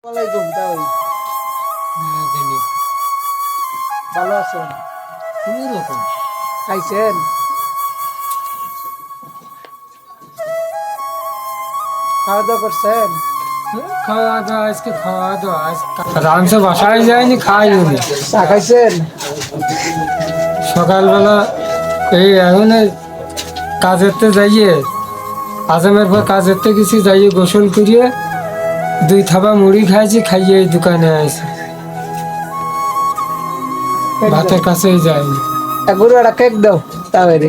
ওয়ালাইকুম তাই ভালো আছেন? কোন রকম খাইছেন? খাওয়া দাওয়া করছেন? খাওয়া দাওয়া আজকে আরামসে বাসায় যায়নি খাইও নি। চা খাইছেন? সকালবেলা এই এখন কাজেরতে যাইয়ে আজমের পর কাজেরতে গেছি যাইয়ে গোসল করিয়ে 2 থাবা মুড়ি খাইছি, খাইয়ে এই দোকানে আসি, ভাতের কাছেই যায়নি। গরু একটা কেক দাও তাহলে।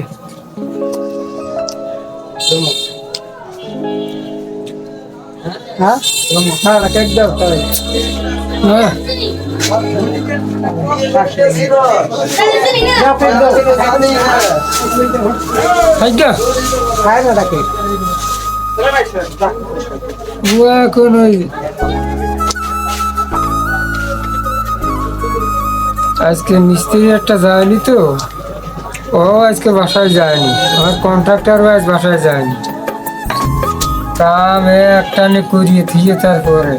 হ্যাঁ হ্যাঁ কেক দাও তাহলে। হ্যাঁ দাও, কেক দাও। খাইগা খায় না কেক। ও এখন ওই আজকে মিস্ত্রি একটা যায়নি তো, ও আজকে বাসায় যায়নি, আমার কন্ট্রাক্টরও আজ বাসায় যায়নি। কাম একটা নে করিয়ে থিয়ে তারপরে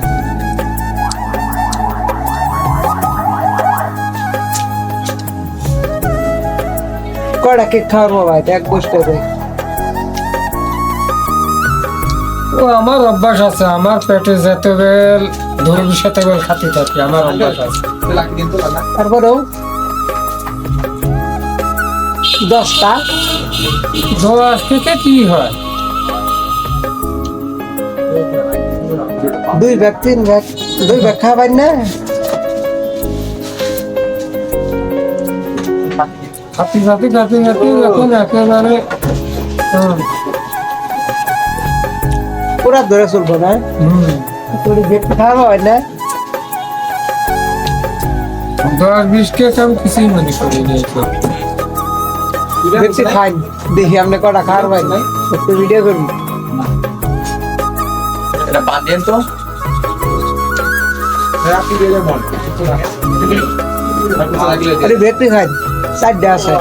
কয়টা কেক খাওয়াবো ভাই? এক বসতে দেয়। ও আমার অভ্যাস আছে, আমার পেটে যেতে বেল ধর্মীর সাথে বেল খাতে থাকি, আমার অভ্যাস আছে। তারপরেও 10টা 10 থেকে কি হয়? 2 ব্যাগ 3 ব্যাগ 2 ব্যাগ খাবেন না? খাতি এখন একেবারে পুরা ধরে চলবো না? তোর ব্যাগ খাওয়া হয় না? 10-20 কেক আমি কিছুই মনে করি নিয়েছি। বেশি খাই দেখি আপনি কটা খাওয়ার ভাই না একটু ভিডিও করুন। এটা বাদ দেন তো রাখি দিলে মন আরে বেশি খাই 4টা আছে।